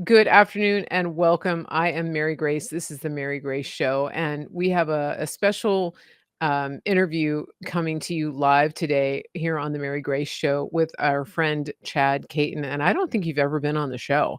Good afternoon and welcome. I am Mary Grace. This is the Mary Grace Show, and we have a special interview coming to you live today here on the Mary Grace Show with our friend Chad Caton. And I don't think you've ever been on the show.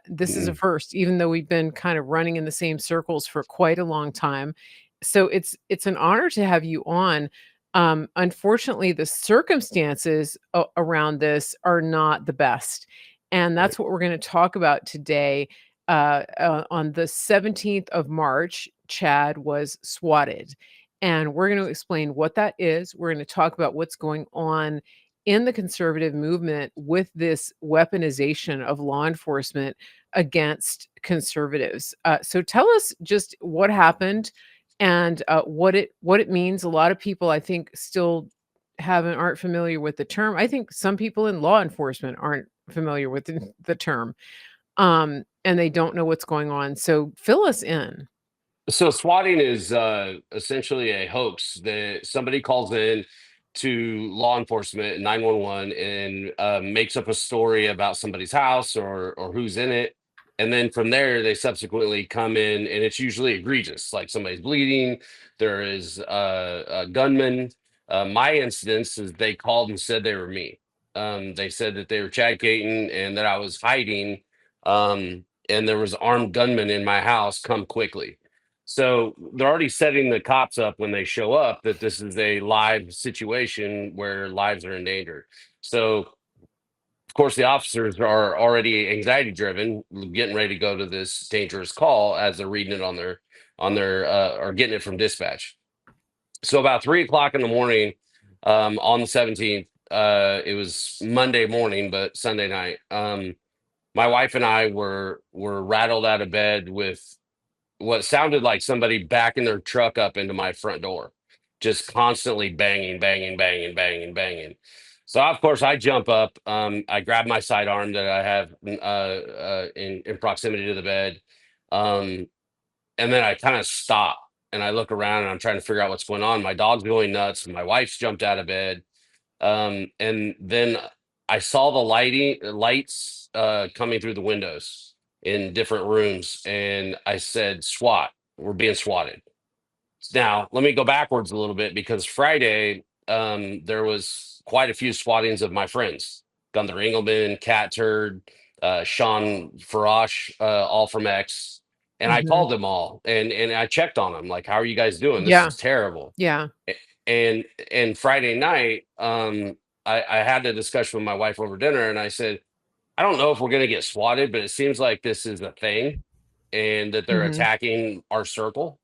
This is a Mm. first, even though we've been kind of running in the same circles for quite a long time. So it's an honor to have you on. Unfortunately, the circumstances around this are not the best, and Right. that's what we're going to talk about today. On the 17th of March, Chad was swatted, and we're going to explain what that is. We're going to talk about what's going on in the conservative movement with this weaponization of law enforcement against conservatives. So tell us just what happened and what it means. A lot of people, I think, still aren't familiar with the term. I think some people in law enforcement aren't familiar with the term, and they don't know what's going on. So fill us in. So swatting is essentially a hoax that somebody calls in to law enforcement, 911, and makes up a story about somebody's house or who's in it. And then from there, they subsequently come in, and it's usually egregious, like somebody's bleeding. There is a gunman. My instance is they called and said they were me. They said that they were Chad Caton and that I was hiding. And there was armed gunmen in my house. Come quickly. So they're already setting the cops up when they show up that this is a live situation where lives are in danger. So of course the officers are already anxiety driven, getting ready to go to this dangerous call as they're reading it on their or getting it from dispatch. So about 3 o'clock in the morning, on the 17th, it was Monday morning, but Sunday night. My wife and I were rattled out of bed with what sounded like somebody backing their truck up into my front door, just constantly banging, banging, banging, banging, banging. So of course I jump up. I grab my sidearm that I have in proximity to the bed, um, and then I kind of stop and I look around and I'm trying to figure out what's going on. My dog's going nuts. My wife's jumped out of bed, and then I saw the lights coming through the windows in different rooms, and I said, "SWAT, we're being swatted." Now, let me go backwards a little bit because Friday, there was quite a few swattings of my friends: Gunther Engelman, Cat Turd, Sean Farash, all from X. And I Mhm. called them all and I checked on them, like, "How are you guys doing? This Yeah, is terrible." yeah. A- and Friday night, I had a discussion with my wife over dinner, and I said, "I don't know if we're going to get swatted, but it seems like this is a thing, and that they're Mhm. attacking our circle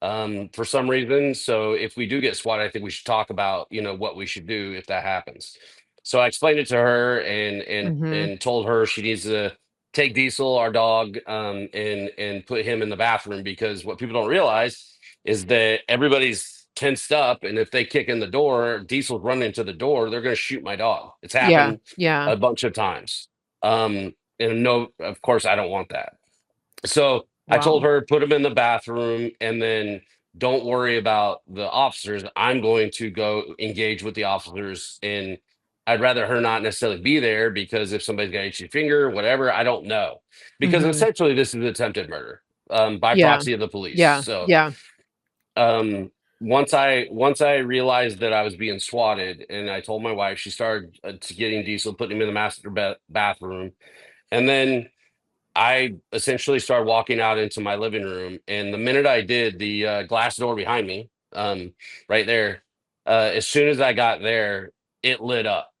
for some reason. So if we do get swatted, I think we should talk about what we should do if that happens." So I explained it to her Mhm. and told her she needs to take Diesel, our dog, and put him in the bathroom, because what people don't realize is that everybody's tensed up, and if they kick in the door, Diesel's running to the door, they're going to shoot my dog. It's Yeah, happened yeah. a bunch of times. And no, of course I don't want that. So I told Wow. her, put him in the bathroom, and then don't worry about the officers. I'm going to go engage with the officers. And I'd rather her not necessarily be there, because if somebody's got an itchy finger, whatever, I don't know. Because Mhm. essentially this is attempted murder, by Yeah, proxy of the police. yeah, So yeah. um, once I realized that I was being swatted, and I told my wife, she started to getting Diesel, putting him in the bathroom. And then I essentially started walking out into my living room, and the minute I did, the glass door behind me, right there, as soon as I got there, it lit up,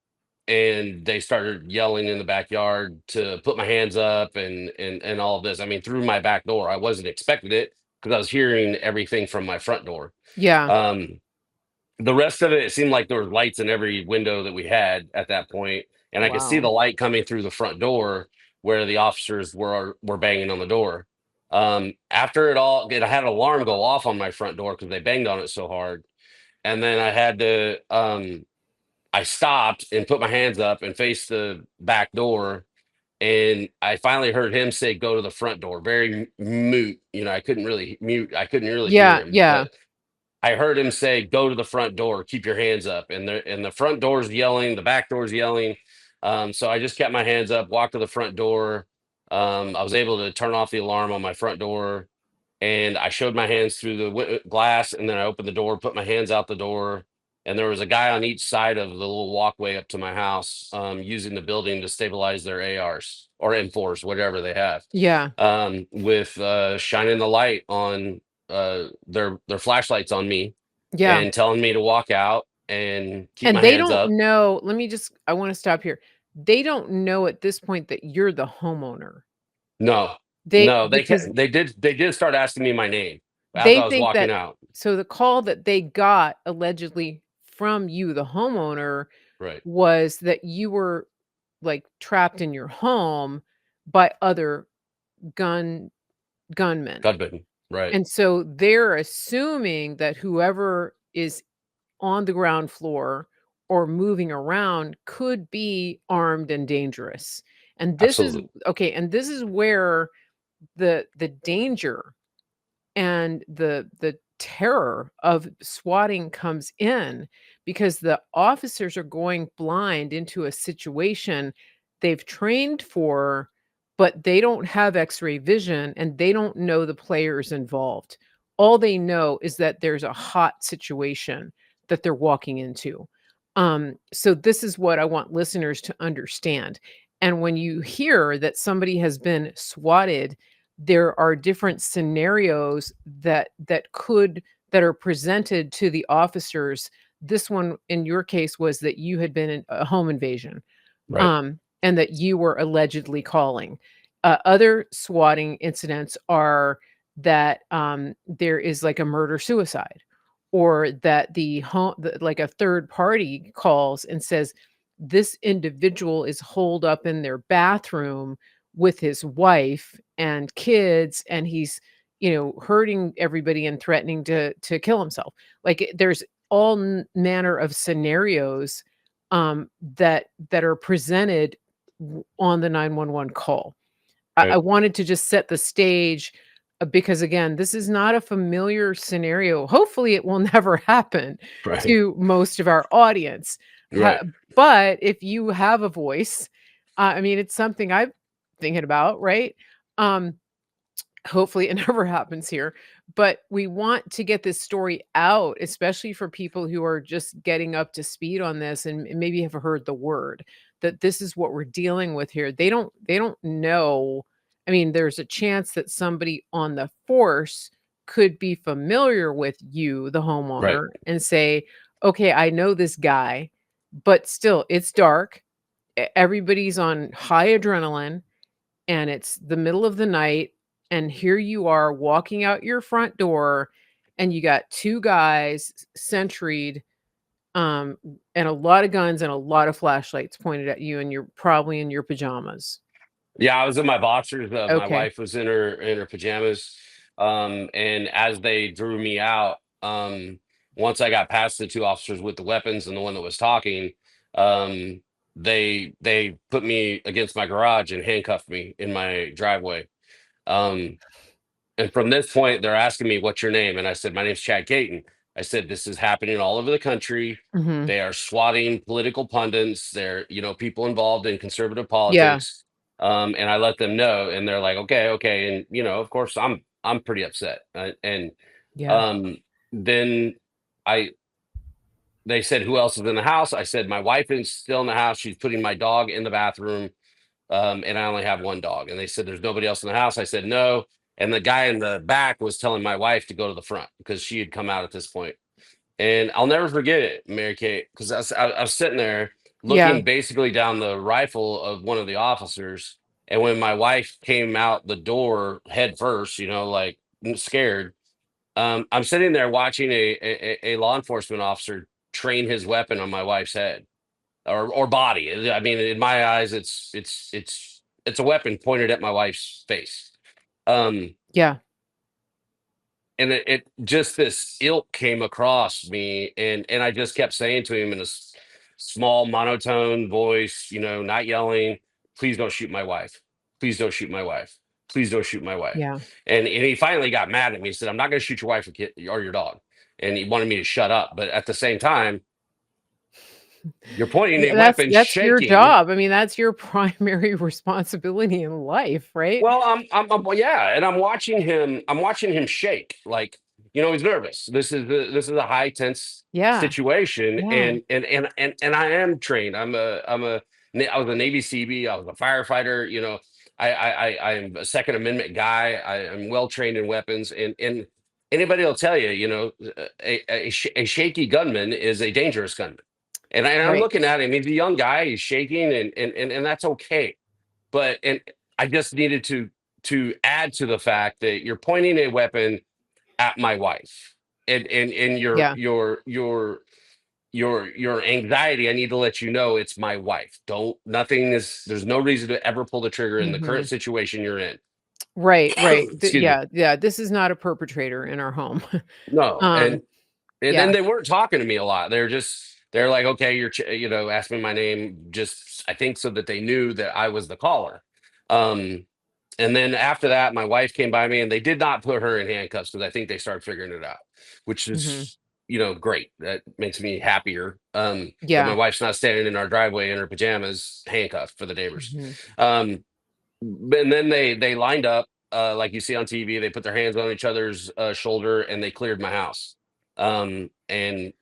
and they started yelling in the backyard to put my hands up and all of this. I mean, through my back door. I wasn't expecting it because I was hearing everything from my front door. Yeah. Um, the rest of it, it seemed like there was lights in every window that we had at that point, and I could see the Wow. light coming through the front door where the officers were banging on the door. After it all, I had an alarm go off on my front door because they banged on it so hard, and then I stopped and put my hands up and faced the back door, and I finally heard him say, "Go to the front door." Very mute, I couldn't really hear Yeah, him, yeah. but I heard him say, "Go to the front door, keep your hands up." And the front door's yelling, the back door's yelling. So I just kept my hands up, walked to the front door. I was able to turn off the alarm on my front door, and I showed my hands through the glass, and then I opened the door, put my hands out the door, and there was a guy on each side of the little walkway up to my house, using the building to stabilize their ARs or M4s, whatever they have, Yeah. with shining the light on their flashlights on me Yeah. and telling me to walk out and keep And my they hands don't up. know, I wanna stop here. They don't know at this point that you're the homeowner. No, They no, because they did start asking me my name as they I was think walking that out. so the call that they got allegedly from you, the homeowner, Right. was that you were, like, trapped in your home by other gun gunmen. Godbitten. Right. And so they're assuming that whoever is on the ground floor or moving around could be armed and dangerous. And this is Absolutely. okay, and this is where the danger and the terror of swatting comes in, because the officers are going blind into a situation they've trained for, but they don't have x-ray vision and they don't know the players involved. All they know is that there's a hot situation that they're walking into. So this is what I want listeners to understand. And when you hear that somebody has been swatted, there are different scenarios that are presented to the officers. This one in your case was that you had been in a home invasion, Right. and that you were allegedly calling. Other swatting incidents are that, there is like a murder suicide, or that like a third party calls and says, this individual is holed up in their bathroom with his wife and kids, and he's, hurting everybody and threatening to kill himself. Like, there's all manner of scenarios, that are presented on the 911 call. I Right. wanted to just set the stage, because again, this is not a familiar scenario. Hopefully, it will never happen Right. to most of our audience. Ha Right. But if you have a voice, I mean, it's something I'm thinking about, right? Um, Hopefully, it never happens here, but we want to get this story out, especially for people who are just getting up to speed on this and maybe have heard the word, that this is what we're dealing with here. They don't know. I mean, there's a chance that somebody on the force could be familiar with you, the Right. homeowner, and say, "Okay, I know this guy, but still, it's dark. Everybody's on high adrenaline and it's the middle of the night, and here you are walking out your front door, and you got 2 guys sentried, um, and a lot of guns and a lot of flashlights pointed at you, and you're probably in your pajamas." Yeah, I was in my boxers. My Okay. wife was in her pajamas. And as they drew me out, once I got past the two officers with the weapons and the one that was talking, um, they put me against my garage and handcuffed me in my driveway. Um, And from this point, they're asking me, "What's your name?" And I said, "My name's Chad Caton." I said, "This is happening all over the country. Mhm. They are swatting political pundits. They're, people involved in conservative Yeah. politics." And I let them know, and they're like, "Okay, okay." And of course, I'm pretty upset. And Yeah. um, then I they said, "Who else is in the house?" I said, "My wife is still in the house. She's putting my dog in the bathroom, and I only have one dog." And they said, "There's nobody else in the house." I said, "No." And the guy in the back was telling my wife to go to the front because she had come out at this point. And I'll never forget it, Mary Kate, because I was sitting there Yeah. looking basically down the rifle of one of the officers. And when my wife came out the door head first, like scared, I'm sitting there watching a law enforcement officer train his weapon on my wife's head or body. I mean, in my eyes, it's a weapon pointed at my wife's face. Um, Yeah. and it just this ilk came across me, and I just kept saying to him in a small monotone voice, not yelling, "Please don't shoot my wife. Please don't shoot my wife. Please don't shoot my wife." Yeah. And he finally got mad at me. He said, "I'm not going to shoot your wife or, kid, or your dog," and he wanted me to shut up. But at the same time, You're pointing a That's weapon, that's your shaking. job. I mean, that's your primary responsibility in life, right? Well, well, yeah, and I'm watching him. I'm watching him shake, like he's nervous. This is a high tense Yeah, situation, yeah, and I am trained. I was a Navy Seabee. I was a firefighter. I am a Second Amendment guy. I am well trained in weapons, and anybody will tell you, a shaky gunman is a dangerous gunman. And I'm right. looking at him. He's a young guy. He's shaking, and that's okay. But I just needed to add to the fact that you're pointing a weapon at my wife, and Yeah. your anxiety. I need to let you know it's my wife. Don't nothing is There's no reason to ever pull the trigger in the current Mhm. situation you're in. Right, right. Excuse me. Yeah, yeah, this is not a perpetrator in our home. No, Um, and then yeah. they weren't talking to me a lot. They're like, okay, asking my name, just I think so that they knew that I was the caller. Um, And then after that, my wife came by me, and they did not put her in handcuffs because I think they started figuring it out, which Mhm. is, great. That makes me happier. That my Yeah. wife's not standing in our driveway in her pajamas, handcuffed for the neighbors. Mhm. Um, and then they lined up, like you see on TV. They put their hands on each other's shoulder, and they cleared my house. And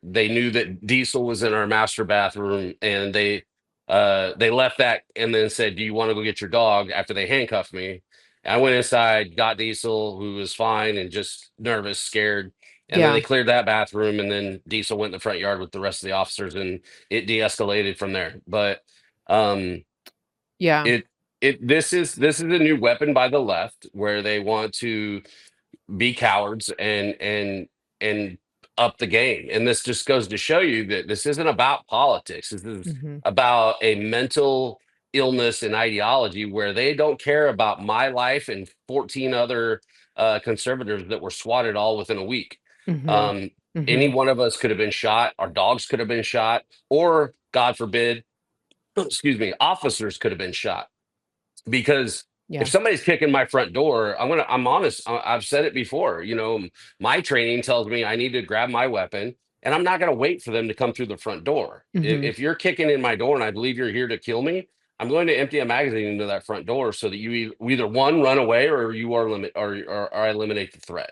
they knew that Diesel was in our master bathroom, and they left that and then said, "Do you want to go get your dog?" After they handcuffed me, I went inside, got Diesel, who was fine and just nervous, scared. And then Yeah, they cleared that bathroom, and then Diesel went in the front yard with the rest of the officers, and it de-escalated from there. But um, yeah. it this is a new weapon by the left, where they want to be cowards and up the game. And this just goes to show you that this isn't about politics. This is Mhm. about a mental illness and ideology, where they don't care about my life and 14 other conservatives that were swatted all within a week. Mhm. um, any Mhm. one of us could have been shot. Our dogs could have been shot, or God forbid, excuse me, officers could have been shot. Because if Yeah. somebody's kicking my front door, I'm honest. I've said it before. My training tells me I need to grab my weapon, and I'm not going to wait for them to come through the front door. If, Mhm. if you're kicking in my door and I believe you're here to kill me, I'm going to empty a magazine into that front door, so that you either one, run away, or you are limit or I eliminate the threat.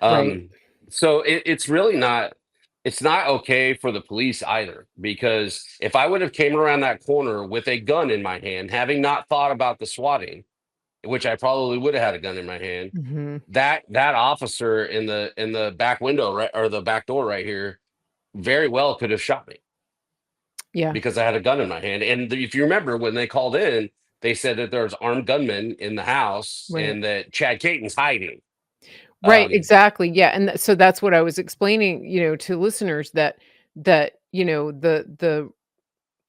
Right. So it's really not. It's not okay for the police either, because if I would have came around that corner with a gun in my hand, having not thought about the swatting, which I probably would have had a gun in my hand, Mhm. that officer in the back window, right, or the back door right here, very well could have shot me, Yeah. because I had a gun in my hand. And if you remember, when they called in, they said that there's armed gunmen in the house, Right. and that Chad Caton's hiding. Right, Um, exactly, yeah, and so that's what I was explaining, to listeners that, the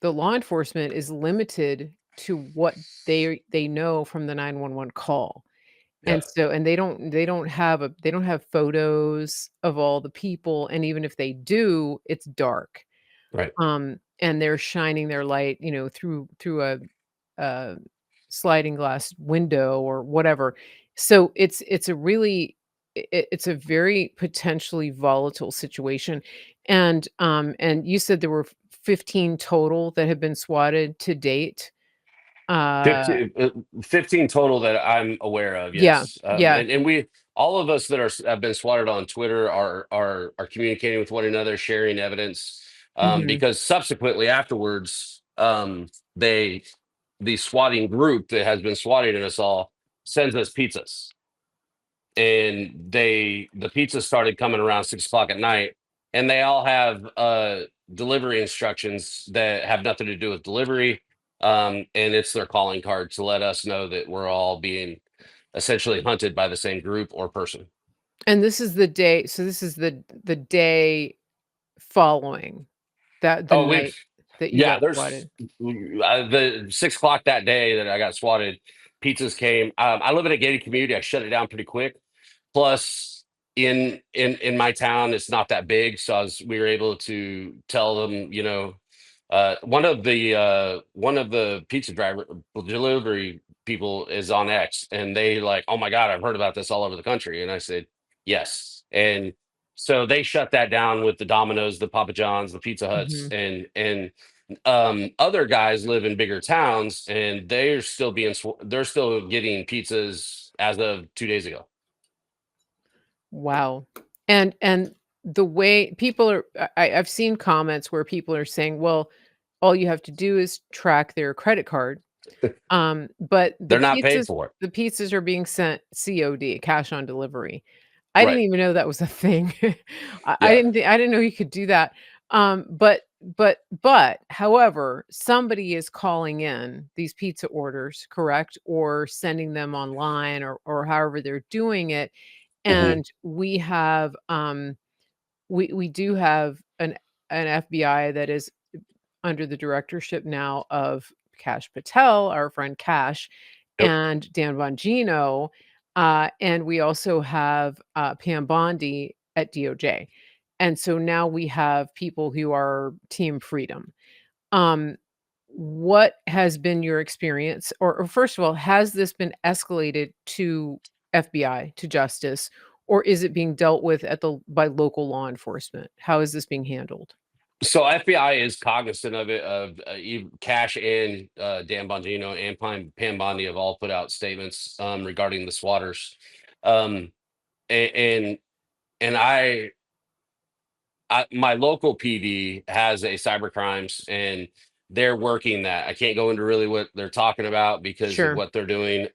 law enforcement is limited to what they know from the 911 call. yeah, And so and they don't have photos of all the people, and even if they do, it's dark. right. And they're shining their light, through a sliding glass window or whatever. So it's a really it's a very potentially volatile situation. And you said there were 15 total that have been swatted to date. Uh 15 total that I'm aware of, yeah, yes. yeah. And we, all of us that have been swatted on Twitter, are communicating with one another, sharing evidence. Mhm. Because subsequently afterwards, they the swatting group that has been swatting at us all sends us pizzas, and the pizza started coming around 6 o'clock at night, and they all have delivery instructions that have nothing to do with delivery. And it's their calling card to let us know that we're all being essentially hunted by the same group or person. And this is the day, so this is the day following the Oh, we've night that you yeah, got there's swatted. the 6 o'clock that day that I got swatted, pizzas came. I live in a gated community. I shut it down pretty quick. Plus, in my town, it's not that big, so we were able to tell them, one of the pizza driver delivery people is on X, and they like, "Oh my God, I've heard about this all over the country." And I said, "Yes." And so they shut that down with the Domino's, the Papa John's, the Pizza Huts, Mhm. and Other guys live in bigger towns, and they're still getting pizzas as of 2 days ago. Wow. And the way people are I've seen comments where people are saying, well, all you have to do is track their credit card. But They're not paid for it. the pizzas are being sent COD, cash on delivery. I didn't Right. even know that was a thing. Yeah. I didn't know you could do that. But however, somebody is calling in these pizza orders, correct? Or sending them online or however they're doing it. Hmm. And we do have an FBI that is under the directorship now of Kash Patel, our friend Cash, Yep. and Dan Bongino, and we also have, Pam Bondi at DOJ. And so now we have people who are team freedom. Um, what has been your experience? Or first of all, has this been escalated to FBI, to justice, or is it being dealt with at the by local law enforcement? How is this being handled? So FBI is cognizant of it. Cash and Dan Bongino and Pam Bondi have all put out statements regarding the swatters, um, a- and and my local PD has a cyber crimes, and they're working that. I can't go into really what they're talking about because of Sure. what they're doing.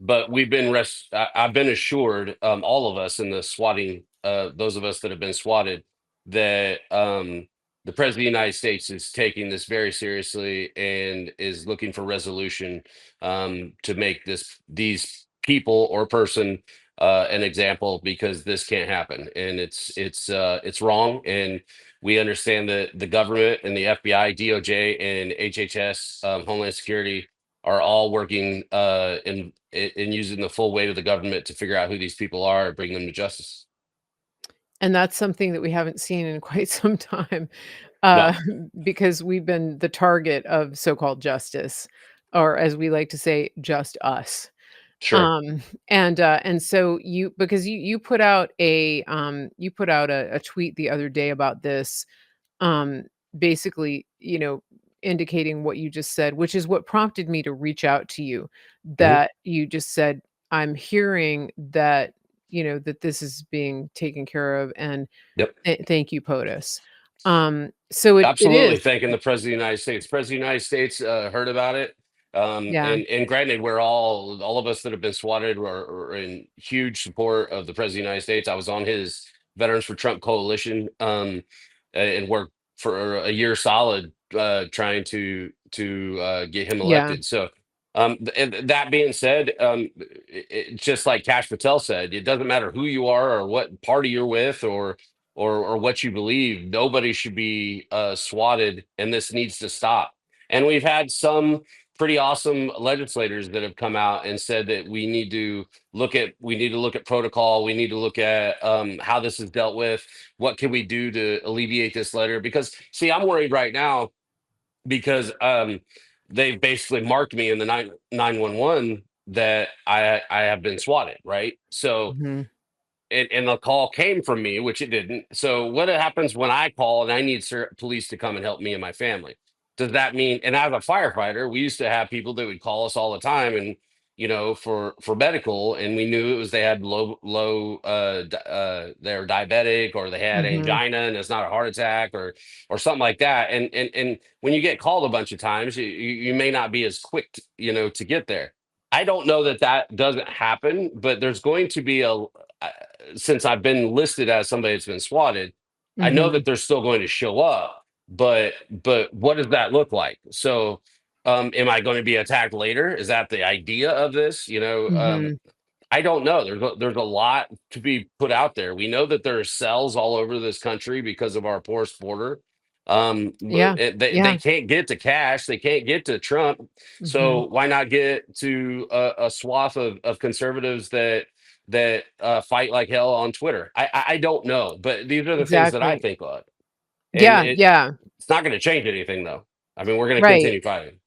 But I've been assured, all of us in the swatting, those of us that have been swatted, that the president of the United States is taking this very seriously and is looking for resolution, to make these people or person an example, because this can't happen, and it's wrong. And we understand that the government and the FBI, DOJ, and HHS, Homeland Security, are all working in using the full weight of the government to figure out who these people are and bring them to justice. And that's something that we haven't seen in quite some time, No, uh, because we've been the target of so-called justice, or as we like to say, just us. sure. And so because you put out a tweet the other day about this, um, basically, indicating what you just said, which is what prompted me to reach out to you, Mhm. that you just said, "I'm hearing that, that this is being taken care of, and Yep. thank you, POTUS." So it Absolutely, is. thanking the president of the United States. President of the United States heard about it, Yeah. and granted, we're all of us that have been swatted are in huge support of the president of the United States. I was on his Veterans for Trump coalition, and worked for a year solid, trying to get him Yeah. elected. So, and that being said, just like Cash Patel said, it doesn't matter who you are or what party you're with, or what you believe. Nobody should be swatted, and this needs to stop. And we've had some pretty awesome legislators that have come out and said that we need to look at protocol. We need to look at how this is dealt with. What can we do to alleviate this later? Because see, I'm worried right now because they've basically marked me in the 911 that I have been swatted, right? So, Mhm. and the call came from me, which it didn't. So what happens when I call and I need police to come and help me and my family? Does that mean? And as a firefighter, we used to have people that would call us all the time, and for medical, and we knew it was they had they're diabetic, or they had Mhm. angina and it's not a heart attack, or something like that. And when you get called a bunch of times, you may not be as quick, to get there. I don't know that that doesn't happen, but there's going to be since I've been listed as somebody that's been swatted, I know Mhm. that they're still going to show up, but what does that look like? So, am I going to be attacked later? Is that the idea of this? Mhm. I don't know. There's a lot to be put out there. We know that there are cells all over this country because of our porous border. But Yeah. they Yeah. can't get to Cash. They can't get to Trump. Mhm. So why not get to a swath of conservatives that fight like hell on Twitter? I don't know, but these are the things that I Exactly. think of, and Yeah, yeah. it's not going to change anything, though. I mean, we're going to Right. continue fighting.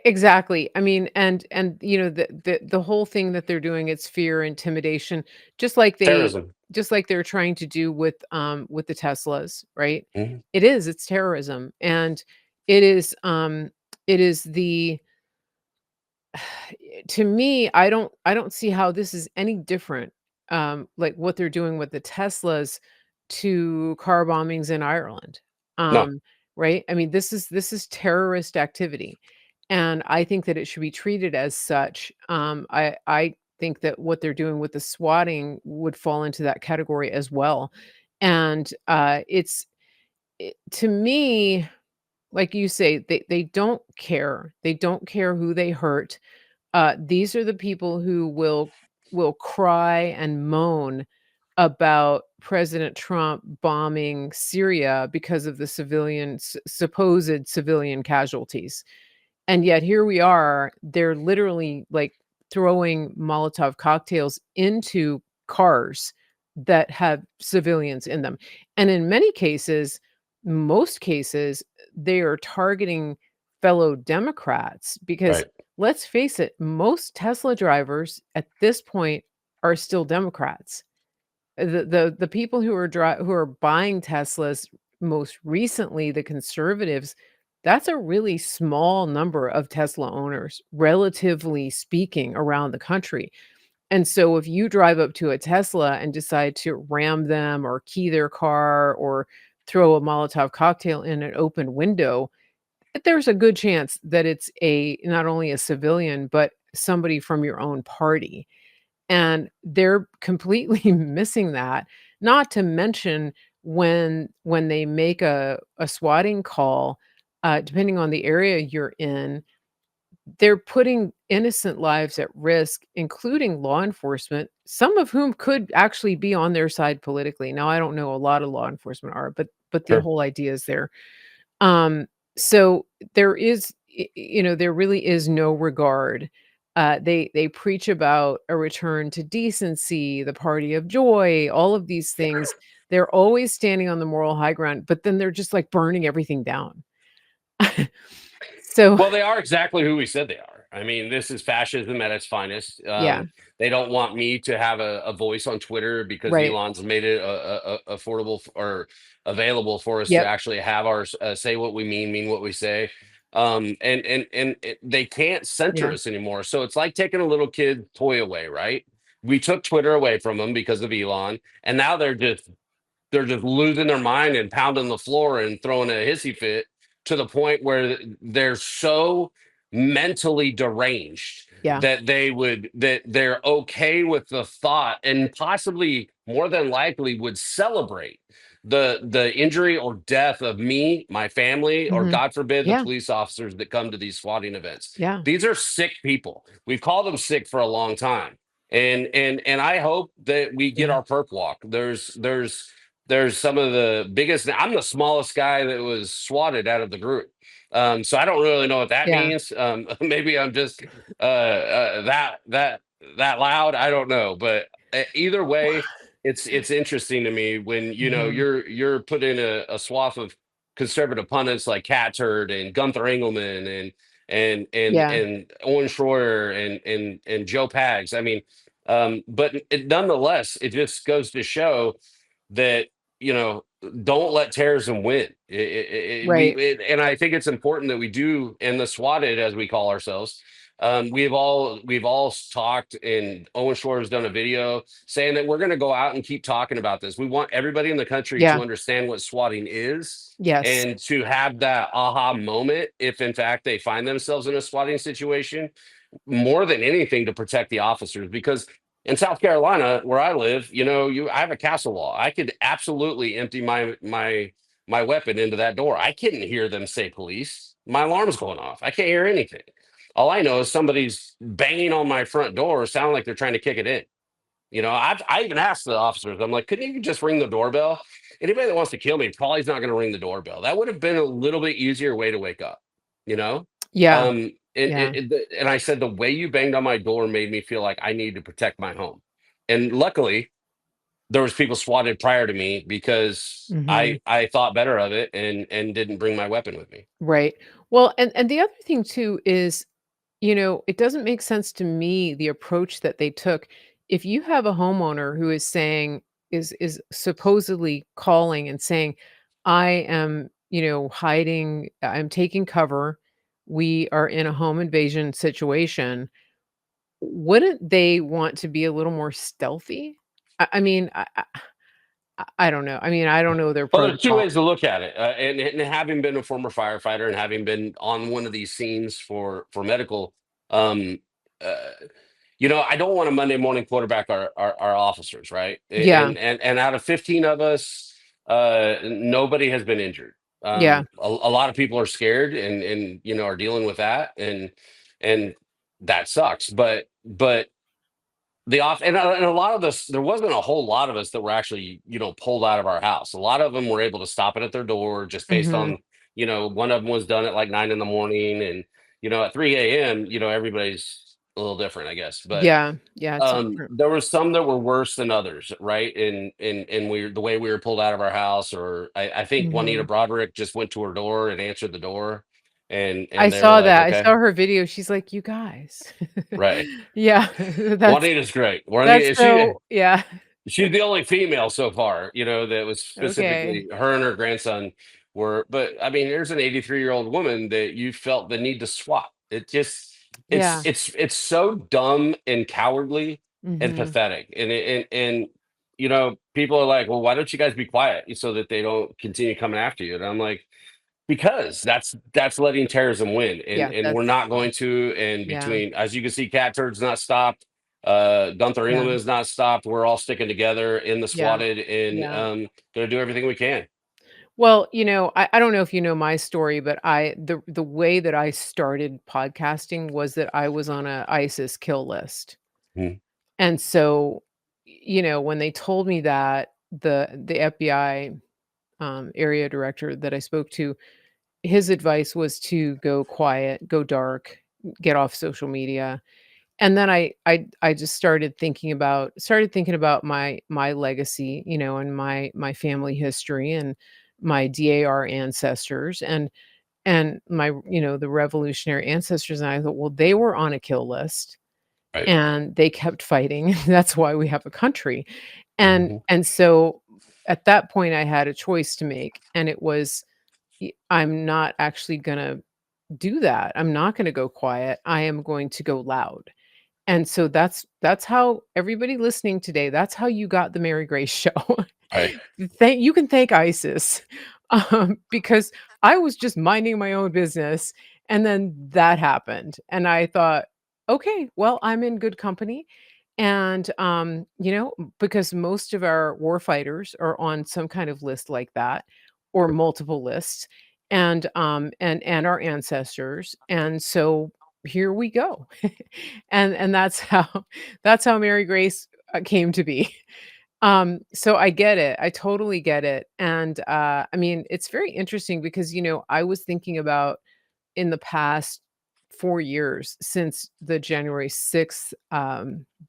Exactly. I mean, and the whole thing that they're doing, it's fear, intimidation, just like Terrorism. they're trying to do with the Teslas, right? Mhm. It's terrorism. And It is, it is the to me, I don't see how this is any different, like what they're doing with the Teslas to car bombings in Ireland. No, Um, right? I mean, this is terrorist activity, and I think that it should be treated as such. I think that what they're doing with the swatting would fall into that category as well. And to me, like you say, they don't care. They don't care who they hurt. These are the people who will cry and moan about President Trump bombing Syria because of the supposed civilian casualties. And yet here we are, they're literally like throwing Molotov cocktails into cars that have civilians in them. And in many cases, most cases, they are targeting fellow Democrats because right, let's face it, most Tesla drivers at this point are still Democrats. The people who are buying Teslas most recently, the conservatives, that's a really small number of Tesla owners, relatively speaking, around the country. And so if you drive up to a Tesla and decide to ram them or key their car or throw a Molotov cocktail in an open window, there's a good chance that it's a not only a civilian, but somebody from your own party. And they're completely missing that, not to mention when they make a swatting call, depending on the area you're in, they're putting innocent lives at risk, including law enforcement, some of whom could actually be on their side politically. Now, I don't know, a lot of law enforcement are, but the sure. whole idea is there. Um, so there is, there really is no regard. They preach about a return to decency, the party of joy, all of these things. They're always standing on the moral high ground, but then they're just like burning everything down. So Well, they are exactly who we said they are. I mean, this is fascism at its finest. yeah, They don't want me to have a voice on Twitter because right. Elon's made it affordable or available for us to Yep. actually have our say what we mean what we say. They can't censor Yeah. us anymore. So it's like taking a little kid toy away, right? We took Twitter away from them because of Elon, and now they're just losing their mind and pounding the floor and throwing a hissy fit to the point where they're so mentally deranged Yeah. that they're okay with the thought and possibly more than likely would celebrate the injury or death of me, my family, or Mhm. God forbid the Yeah. police officers that come to these swatting events. Yeah. These are sick people. We've called them sick for a long time. And I hope that we get Yeah. our perp walk. There's some of the biggest. I'm the smallest guy that was swatted out of the group. So I don't really know what that Yeah. means. Maybe I'm just that loud. I don't know, but either way, it's interesting to me when Mhm. you're put in a swath of conservative pundits like Caton and Gunther Engelman Yeah. and Owen Schroyer and Joe Pags. I mean, but nonetheless, it just goes to show that you know don't let terrorism win. Right. And I think it's important that we do in the swatted as we call ourselves. We've all talked, and Owen Shore has done a video saying that we're going to go out and keep talking about this. We want everybody in the country to Yeah. understand what swatting is Yes. and to have that aha moment if in fact they find themselves in a swatting situation, more than anything to protect the officers. Because in South Carolina, where I live, I have a castle wall. I could absolutely empty my weapon into that door. I couldn't hear them say police. My alarm's going off. I can't hear anything. All I know is somebody's banging on my front door, sounding like they're trying to kick it in. I even asked the officers, I'm like, couldn't you just ring the doorbell? Anybody that wants to kill me probably is not going to ring the doorbell. That would have been a little bit easier way to wake up, you know? Yeah. Yeah. And I said, the way you banged on my door made me feel like I need to protect my home. And luckily, there was people swatted prior to me because Mhm. I thought better of it and didn't bring my weapon with me. Right. Well, and the other thing too is, it doesn't make sense to me the approach that they took. If you have a homeowner who is saying is supposedly calling and saying, "I am hiding. I'm taking cover. We are in a home invasion situation. Wouldn't they want to be a little more stealthy? I mean, I don't know. I mean, I don't know their Well, there's two protocol. ways to look at it, and having been a former firefighter and having been on one of these scenes for medical, um, uh, I don't want to Monday morning quarterback our officers, right? Yeah, And out of 15 of us, nobody has been injured. yeah, A lot of people are scared and are dealing with that, and that sucks. But the off and a lot of us, there wasn't a whole lot of us that were actually pulled out of our house. A lot of them were able to stop it at their door just based mhm, on one of them was done at like 9 in the morning, and at 3 a.m. everybody's a little different, I guess. But yeah, yeah, it's different. there was some that were worse than others, right? And we the way we were pulled out of our house, or I think Juanita Mhm. Broderick just went to her door and answered the door, I and they were saw like, that. I okay, saw her video. She's like, "You guys." right. Yeah, that's Juanita's great. that's Juanita, so yeah. she's the only female so far, that was Okay. specifically her and her grandson were. But I mean, there's an 83-year-old woman that you felt the need to swap. It just, Yeah. it's so dumb and cowardly and Mhm. pathetic. And people are like, well, why don't you guys be quiet so that they don't continue coming after you? And I'm like, because that's letting terrorism win, and Yeah, and we're that's not going to. And yeah, between, as you can see, Cat Turd's not stopped. Gunther yeah, Engleman is not stopped. We're all sticking together in the yeah, swatted, and yeah. going to do everything we can. Well, I don't know if you know my story, but the way that I started podcasting was that I was on a ISIS kill list. Mhm. And so, when they told me that, the FBI, area director that I spoke to, his advice was to go quiet, go dark, get off social media. And then I just started thinking about my legacy, and my family history and my DAR ancestors and my, the revolutionary ancestors. And I thought, well, they were on a kill list Right. and they kept fighting. That's why we have a country. And Mhm. and so at that point I had a choice to make, and it was, I'm not actually gonna do that. I'm not gonna go quiet. I am going to go loud. And so that's how everybody listening today, that's how you got the Mary Grace show. Right. Thank you can thank ISIS, because I was just minding my own business, and then that happened, and I thought, "Okay, well, I'm in good company." And, because most of our war fighters are on some kind of list like that, or multiple lists, and our ancestors, and so here we go. And that's how Mary Grace, came to be. So I get it. I totally get it. And I mean, it's very interesting because I was thinking about in the past 4 years since the January 6th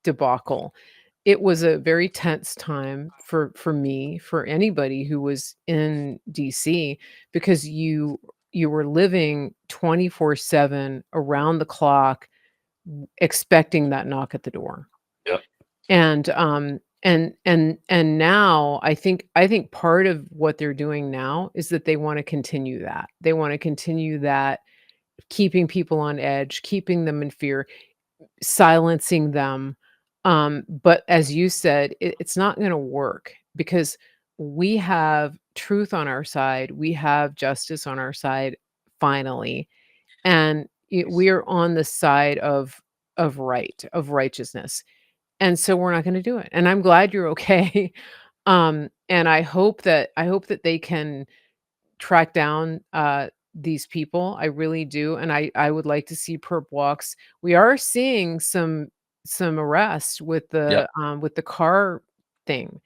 debacle. It was a very tense time for me, for anybody who was in DC, because you were living 24/7 around the clock, expecting that knock at the door. Yep. And now I think part of what they're doing now is that they wanna continue that. They wanna continue that, keeping people on edge, keeping them in fear, silencing them. But as you said, it's not gonna work because we have truth on our side, we have justice on our side finally, and we are on the side of right, of righteousness. And so we're not gonna do it, and I'm glad you're okay. And I hope that they can track down, these people. I really do, and I would like to see perp walks. We are seeing some arrests Yep. with the car thing.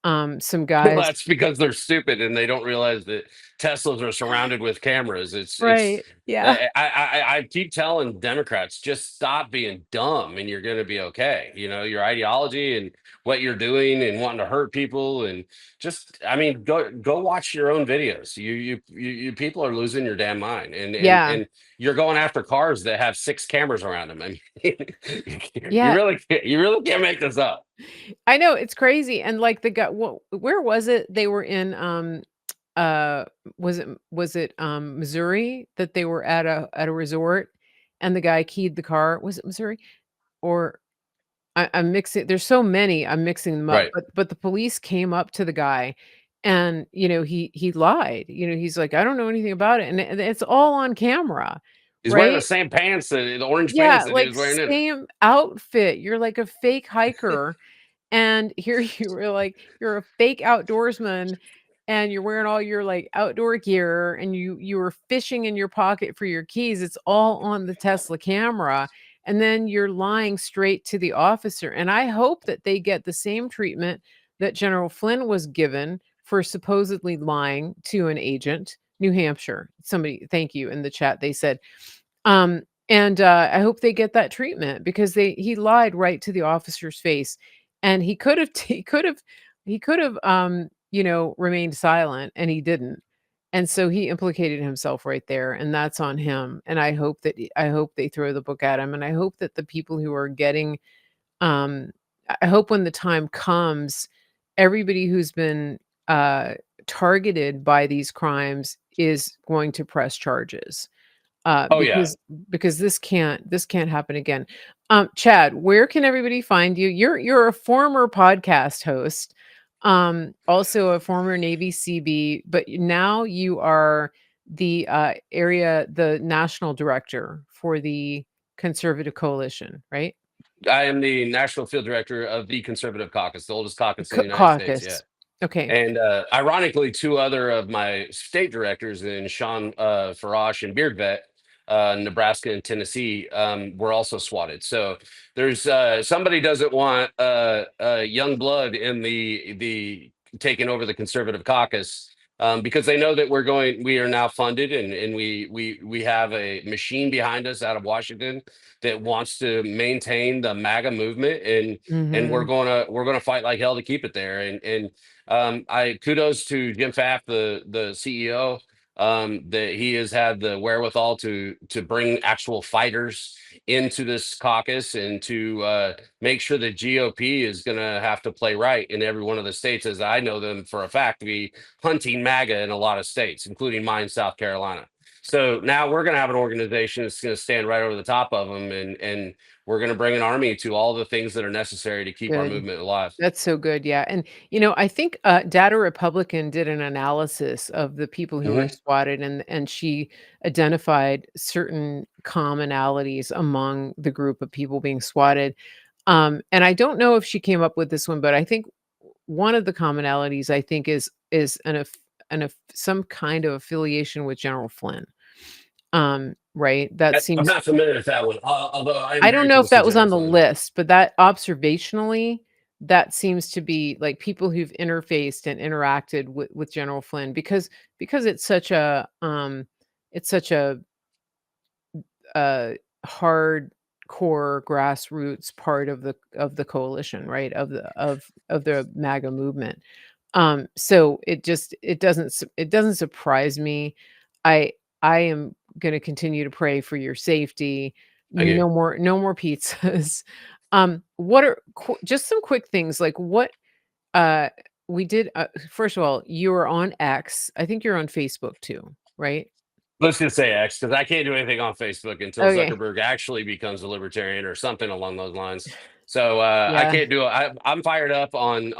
Some Well, guys. that's because they're stupid and they don't realize that Teslas are surrounded with cameras. It's. Right, yeah. I keep telling Democrats, just stop being dumb and you're going to be okay. Your ideology and what you're doing and wanting to hurt people, and just, I mean, go watch your own videos. You people are losing your damn mind, Yeah, and you're going after cars that have six cameras around them. I mean, yeah. you really can't make this up. I know, it's crazy, and, like, the guy where was it? They were in, uh, was it, Missouri that they were at a resort and the guy keyed the car? Was it Missouri? Or I'm mixing there's so many, I'm mixing them up, Right. but the police came up to the guy and, he lied, he's like, "I don't know anything about it," and it's all on camera, He's wearing the right? same pants, the orange pants Yeah, that he like, was wearing in it. same outfit, you're like a fake hiker, and here you were like, you're a fake outdoorsman, and you're wearing all your, like, outdoor gear, and you were fishing in your pocket for your keys, it's all on the Tesla camera, and then you're lying straight to the officer, and I hope that they get the same treatment that General Flynn was given for supposedly lying to an agent. New Hampshire, somebody thank you in the chat, they said, I hope they get that treatment because he lied right to the officer's face, and he could have remained silent, and he didn't. And so he implicated himself right there, and that's on him. And I hope they throw the book at him, and I hope that the people who are getting um I hope when the time comes, everybody who's been uh targeted by these crimes is going to press charges uh, Oh yeah. because because this can't happen again. Chad, where can everybody find you? You're a former podcast host, also a former Navy Seabee, but now you are the national director for the Conservative Coalition, right? I am the national field director of the Conservative Caucus, the oldest caucus in the United States. Yeah. Caucus. Okay. And ironically, two other of my state directors, in Sean Farash and Beardvet, Nebraska and Tennessee, were also swatted. So there's somebody doesn't want young blood in the taking over the Conservative Caucus. Because they know that we are now funded, and we have a machine behind us out of Washington that wants to maintain the MAGA movement, and Mhm. we're gonna fight like hell to keep it there. And I kudos to Jim Pfaff, the CEO, that he has had the wherewithal to bring actual fighters into this caucus, and to make sure the GOP is going to have to play right in every one of the states, as I know them for a fact to be hunting MAGA in a lot of states, including mine, South Carolina. So now we're going to have an organization that's going to stand right over the top of them, and we're going to bring an army to all the things that are necessary to keep our Good. movement alive. That's so good, yeah, and, I think, Data Republican did an analysis of the people who were Mhm. swatted, and she identified certain commonalities among the group of people being swatted, and I don't know if she came up with this one, but I think one of the commonalities, I think, is some kind of affiliation with General Flynn, right? That I'm seems not familiar with that one, although I am I don't very know if close to that was General on the Flynn. list, but that observationally, that seems to be, like, people who've interfaced and interacted with General Flynn because it's such a, hardcore grassroots part of the coalition, right? Of the MAGA movement. So it doesn't surprise me. I I am gonna continue to pray for your safety. Thank you. No more pizzas. What are just some quick things like what uh we did first of all, you are on X. I think you're on Facebook too, right? Let's just say X, because I can't do anything on Facebook until Okay. Zuckerberg actually becomes a libertarian or something along those lines. So I Yeah. can't do it. I'm fired up on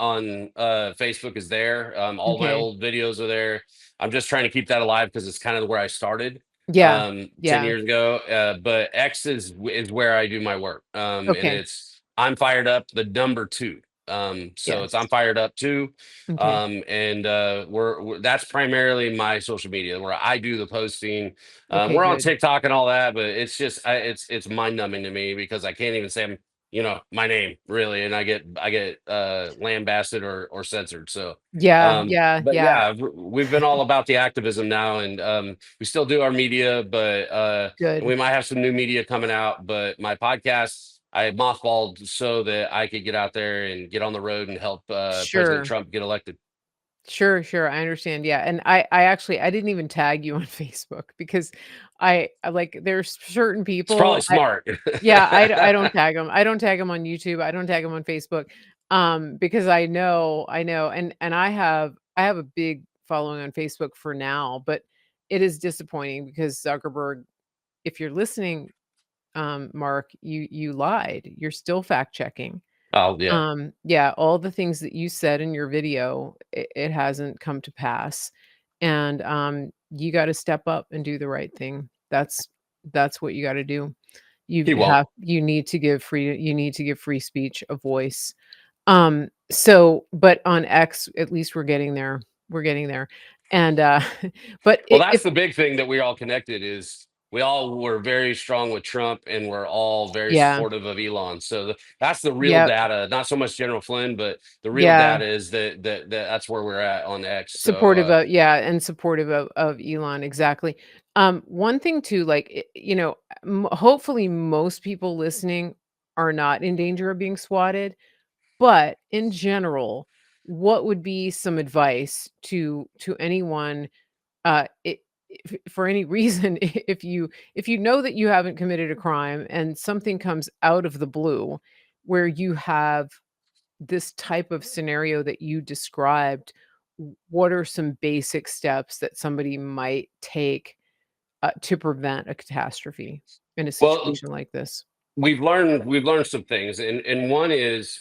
Facebook is there. All my Okay. old videos are there. I'm just trying to keep that alive because it's kind of where I started Yeah. 10 Yeah. years ago. But X is where I do my work. And Okay. it's I'm fired up the number two. So it's Yes. I'm fired up too. Okay. And we're that's primarily my social media where I do the posting. Okay, We're on good. TikTok and all that, but it's mind numbing to me because I can't even say my name really, and I get lambasted or censored. So Yeah, yeah, but yeah. yeah, we've been all about the activism now, and we still do our media, but we Good. might have some new media coming out. But my podcast I mothballed so that I could get out there and get on the road and help President Sure. Trump get elected. Sure, sure, I understand, yeah, and I actually I didn't even tag you on Facebook because like, there's certain It's probably people smart. yeah, I don't tag them. I don't tag them on YouTube, I don't tag them on Facebook, because I know, and I have a big following on Facebook for now, but it is disappointing because Zuckerberg, if you're listening, Mark, you lied. You're still fact checking. Oh yeah. Yeah, all the things that you said in your video, it hasn't come to pass. And you got to step up and do the right thing. That's what you got to do. He won't. You need to give free speech a voice. So but on X, at least we're getting there. We're getting there. And but Well, if that's the big thing that we all connected is we all were very strong with Trump and we're all very yeah, supportive of Elon. So that's the real yeah, data, not so much General Flynn, but the real yeah. data is that's where we're at on X. So Supportive of, yeah, and supportive of Elon, exactly. One thing too, like, hopefully most people listening are not in danger of being swatted, but in general, what would be some advice to anyone, if for any reason, if you know that you haven't committed a crime and something comes out of the blue where you have this type of scenario that you described, what are some basic steps that somebody might take to prevent a catastrophe in a well, situation like this? we've learned some things, and one is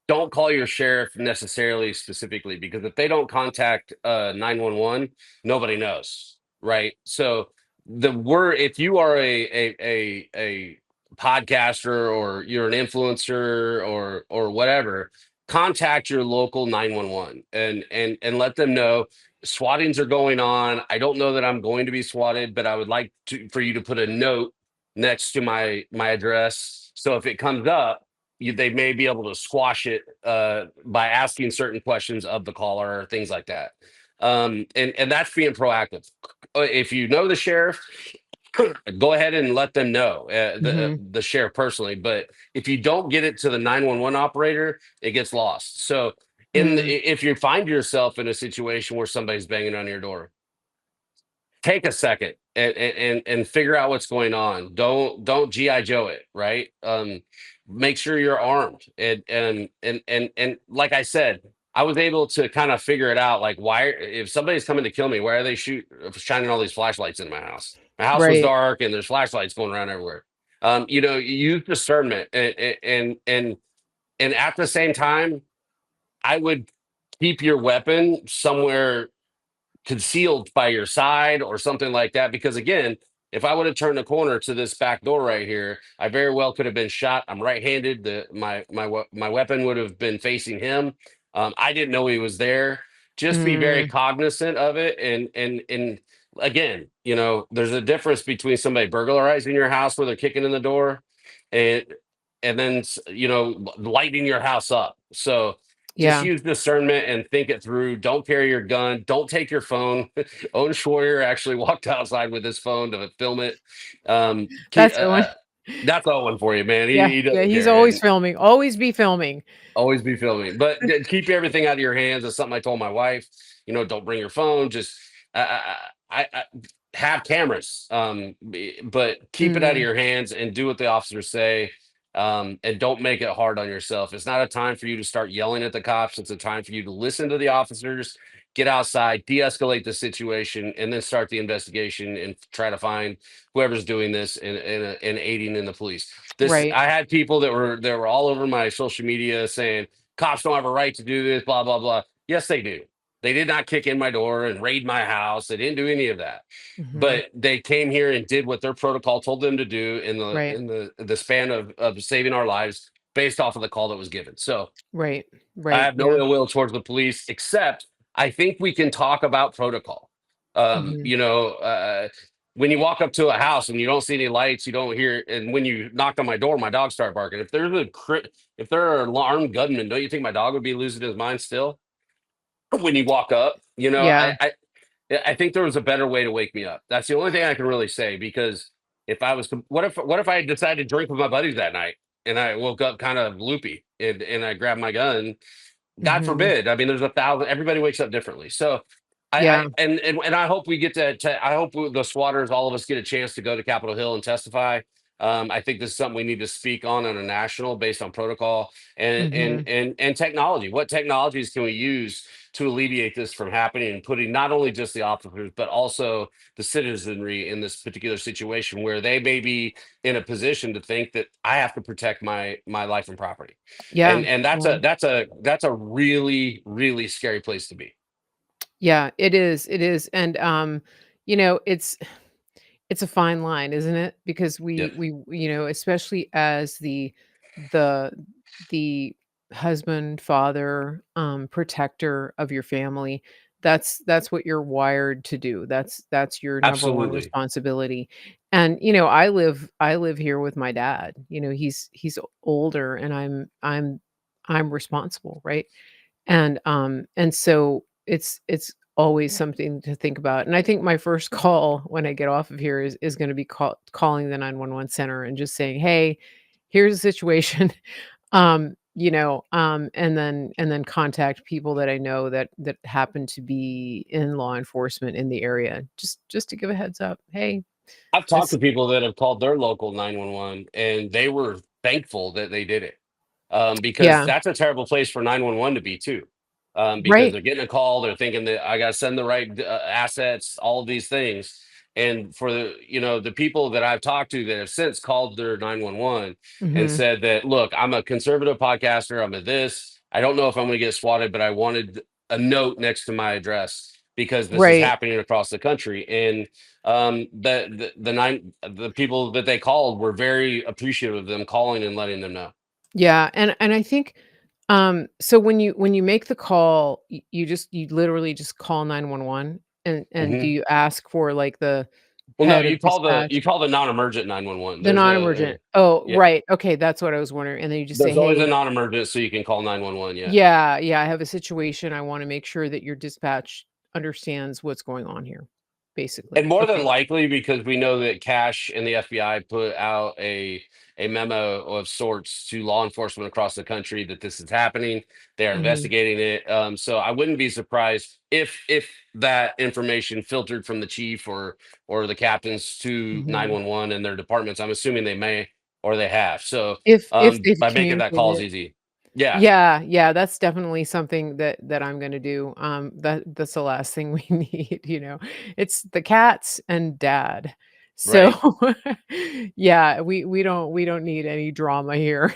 don't call your sheriff necessarily specifically because if they don't contact 911, nobody knows, right? So the word if you are a podcaster or you're an influencer or whatever, contact your local 911 and let them know swattings are going on. I don't know that I'm going to be swatted, but I would like to for you to put a note next to my address. So if it comes up, they may be able to squash it by asking certain questions of the caller or things like that. And that's being proactive. If you know the sheriff, go ahead and let them know Mhm. the sheriff personally. But if you don't get it to the 911 operator, it gets lost. So Mm. if you find yourself in a situation where somebody's banging on your door, take a second and figure out what's going on. Don't GI Joe it, right? Make sure you're armed and like I said, I was able to kind of figure it out. Like, why if somebody's coming to kill me, why are they shining all these flashlights in my house? My house was Right. dark and there's flashlights going around everywhere. Use discernment and at the same time, I would keep your weapon somewhere concealed by your side or something like that. Because again, if I would have turned the corner to this back door right here, I very well could have been shot. I'm right-handed. My weapon would have been facing him. I didn't know he was there. Just be very Mm. cognizant of it. And again, there's a difference between somebody burglarizing your house where they're kicking in the door, and and then lighting your house up. So just Yeah. use discernment and think it through. Don't carry your gun. Don't take your phone. Owen Schroyer actually walked outside with his phone to film it. That's Owen. That's Owen for you, man. Yeah, He yeah, doesn't he's care always and filming, always be filming. always be filming. But keep everything out of your hands. That's something I told my wife. Don't bring your phone. Just I have cameras, but keep it out of Mhm. your hands and do what the officers say. And don't make it hard on yourself. It's not a time for you to start yelling at the cops. It's a time for you to listen to the officers, get outside, de-escalate the situation, and then start the investigation and try to find whoever's doing this and aiding in the police. This Right. I had people that were all over my social media saying cops don't have a right to do this, blah blah blah. Yes, they do. They did not kick in my door and raid my house. They didn't do any of that. Mhm. But they came here and did what their protocol told them to do in the Right. in the span of saving our lives based off of the call that was given. So Right. I Right. have no Yeah. ill will towards the police, except I think we can talk about protocol. Mhm. When you walk up to a house and you don't see any lights, you don't hear, and when you knocked on my door, my dog started barking. If there are armed gunmen, don't you think my dog would be losing his mind still? When you walk up, Yeah. I think there was a better way to wake me up. That's the only thing I can really say because if I was, what if I decided to drink with my buddies that night and I woke up kind of loopy and I grabbed my gun? God Mhm. forbid. I mean, there's a thousand. Everybody wakes up differently. So, Yeah. and I hope we get to. I hope the swatters, all of us, get a chance to go to Capitol Hill and testify. I think this is something we need to speak on a national based on protocol and Mhm. technology. What technologies can we use to alleviate this from happening and putting not only just the officers but also the citizenry in this particular situation where they may be in a position to think that I have to protect my life and property, Yeah. and Well, that's a really really scary place to be. yeah, it is, and, you know, it's a fine line, isn't it? Because Yeah, especially as the the husband, father, protector of your family, that's what you're wired to do. That's your number one absolutely. responsibility. And, I live here with my dad. He's older and I'm responsible, right? And so it's always something to think about, and I think my first call when I get off of here is gonna be calling the 911 center and just saying, "Hey, here's the situation." And then contact people that I know that happen to be in law enforcement in the area, just to give a heads up. "Hey, I've talked this." to people that have called their local 911 and they were thankful that they did it. Because Yeah, that's a terrible place for 911 to be too. Because right. they're getting a call, they're thinking that I got to send the right assets, all of these things. And for the people that I've talked to that have since called their 911 and Mhm. said that, look, I'm a conservative podcaster, I'm a this, I don't know if I'm going to get swatted, but I wanted a note next to my address because this is Right. happening across the country. And the people that they called were very appreciative of them calling and letting them know. Yeah, and I think, so when you make the call, you literally just call 911, and do Mhm. you ask for, like, the Well, no, head of dispatch? you call the non-emergent 911. The There's non-emergent. a Oh, yeah, right, okay, that's what I was wondering, and then you just say, there's always a "Hey, non-emergent, so you can call 911. Yeah. yeah, yeah, I have a situation, I wanna make sure that your dispatch understands what's going on here," And basically. more than Okay. likely, because we know that Cash and the FBI put out a memo of sorts to law enforcement across the country that this is happening. They are Mhm, investigating it. So I wouldn't be surprised if that information filtered from the chief or the captains to mhm. 911 and their departments. I'm assuming they may or they have. So If they've by making that calls communicated. easy. Yeah. Yeah, yeah, that's definitely something that I'm gonna do. That's the last thing we need, you know? It's the cats and dad. So, Right. yeah, we don't need any drama here.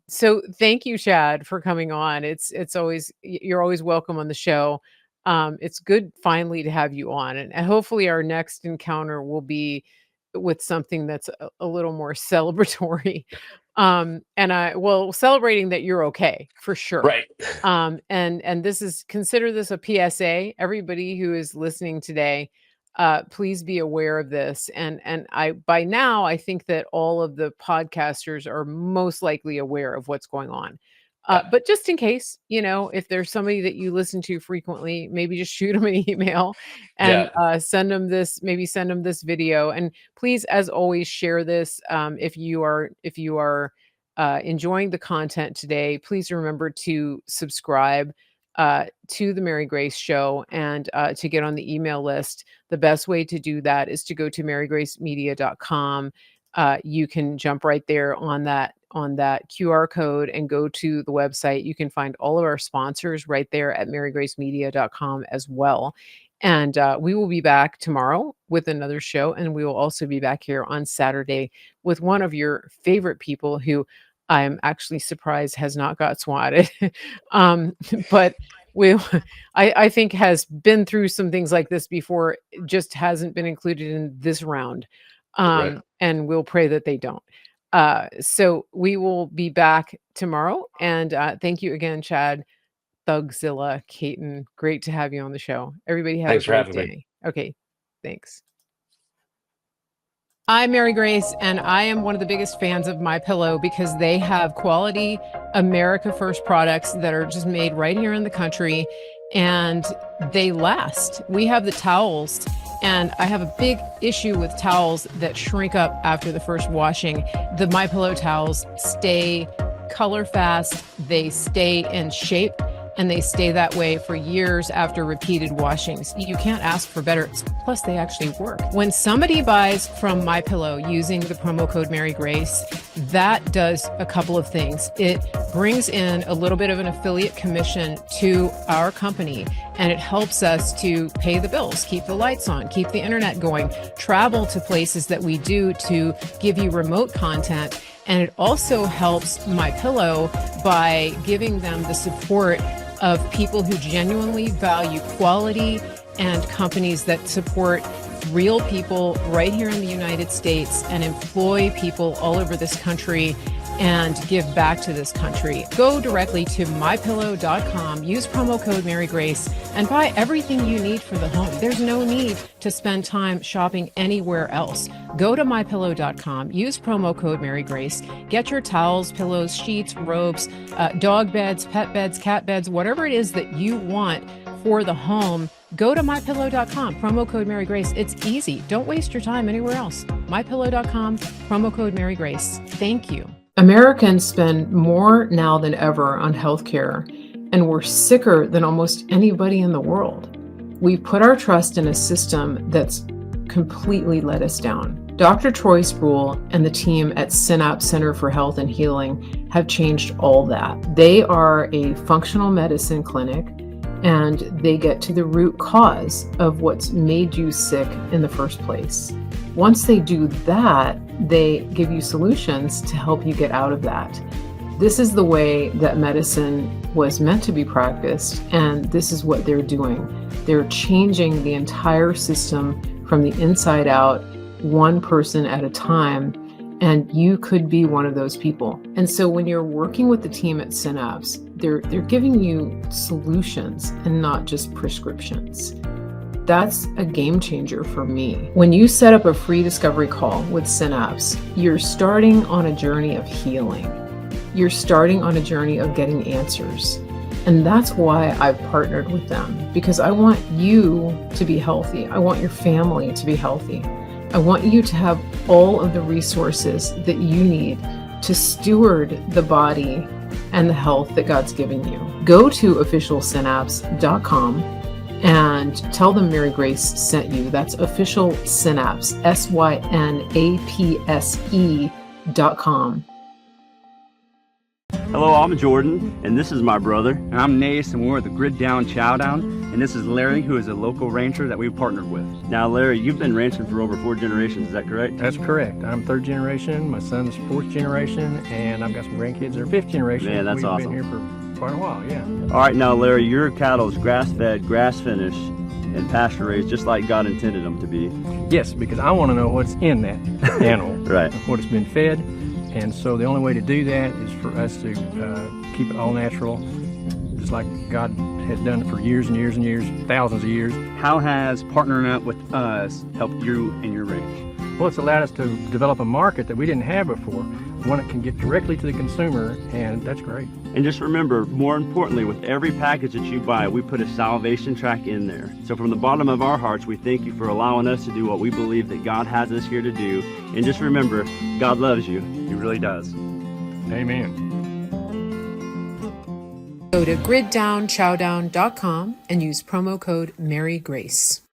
So thank you, Chad, for coming on. It's always you're always welcome on the show. It's good finally to have you on, and hopefully our next encounter will be with something that's a little more celebratory. And celebrating that you're okay for sure. Right. And this is consider this a PSA. Everybody who is listening today, please be aware of this. And I by now I think that all of the podcasters are most likely aware of what's going on. Yeah. But just in case, if there's somebody that you listen to frequently, maybe just shoot them an email and Yeah. send them this video. And please, as always, share this. If you are enjoying the content today, please remember to subscribe to the Mary Grace Show and to get on the email list. The best way to do that is to go to marygracemedia.com. You can jump right there on that QR code and go to the website. You can find all of our sponsors right there at marygracemedia.com as well. And we will be back tomorrow with another show. And we will also be back here on Saturday with one of your favorite people who I'm actually surprised has not got swatted. um, but we, I think, has been through some things like this before, just hasn't been included in this round. Right. And we'll pray that they don't. So we will be back tomorrow. And thank you again, Chad, Thugzilla, Caton. Great to have you on the show. Everybody have a Thanks for great having me. day. Okay, thanks. I'm Mary Grace, and I am one of the biggest fans of My Pillow because they have quality America First products that are just made right here in the country, and they last. We have the towels, and I have a big issue with towels that shrink up after the first washing. The My Pillow towels stay color fast, they stay in shape, and they stay that way for years after repeated washings. You can't ask for better. Plus, they actually work. When somebody buys from MyPillow using the promo code Mary Grace, that does a couple of things. It brings in a little bit of an affiliate commission to our company, and it helps us to pay the bills, keep the lights on, keep the internet going, travel to places that we do to give you remote content. And it also helps MyPillow by giving them the support of people who genuinely value quality and companies that support real people right here in the United States and employ people all over this country and give back to this country. Go directly to mypillow.com, use promo code Mary Grace, and buy everything you need for the home. There's no need to spend time shopping anywhere else. Go to mypillow.com, use promo code Mary Grace, get your towels, pillows, sheets, robes, dog beds, pet beds, cat beds, whatever it is that you want for the home. Go to mypillow.com, promo code Mary Grace. It's easy. Don't waste your time anywhere else. mypillow.com, promo code Mary Grace. Thank you. Americans spend more now than ever on healthcare, and we're sicker than almost anybody in the world. We've put our trust in a system that's completely let us down. Dr. Troy Sproul and the team at Synapse Center for Health and Healing have changed all that. They are a functional medicine clinic, and they get to the root cause of what's made you sick in the first place. Once they do that, they give you solutions to help you get out of that. This is the way that medicine was meant to be practiced, and this is what they're doing. They're changing the entire system from the inside out, one person at a time, and you could be one of those people. And so when you're working with the team at Synapse, they're giving you solutions and not just prescriptions. That's a game changer for me. When you set up a free discovery call with Synapse, you're starting on a journey of healing. You're starting on a journey of getting answers. And that's why I've partnered with them, because I want you to be healthy. I want your family to be healthy. I want you to have all of the resources that you need to steward the body and the health that God's given you. Go to officialsynapse.com and tell them Mary Grace sent you. That's Official Synapse, synapse.com. Hello, I'm Jordan, and this is my brother. And I'm Nace, and we're the Grid Down Chow Down. And this is Larry, who is a local rancher that we've partnered with. Now, Larry, you've been ranching for over 4 generations, is that correct? That's correct. I'm 3rd generation, my son's 4th generation, and I've got some grandkids that are 5th generation. Man, that's awesome. We've been here for quite a while, yeah. All right, now, Larry, your cattle is grass-fed, grass-finished, and pasture-raised, just like God intended them to be. Yes, because I want to know what's in that animal, Right. What it's been fed, and so the only way to do that is for us to keep it all natural, just like God has done it for years and years and years, thousands of years. How has partnering up with us helped you and your ranch? Well, it's allowed us to develop a market that we didn't have before, one that can get directly to the consumer, and that's great. And just remember, more importantly, with every package that you buy, we put a salvation track in there. So from the bottom of our hearts, we thank you for allowing us to do what we believe that God has us here to do. And just remember, God loves you. He really does. Amen. Go to griddownchowdown.com and use promo code Mary Grace.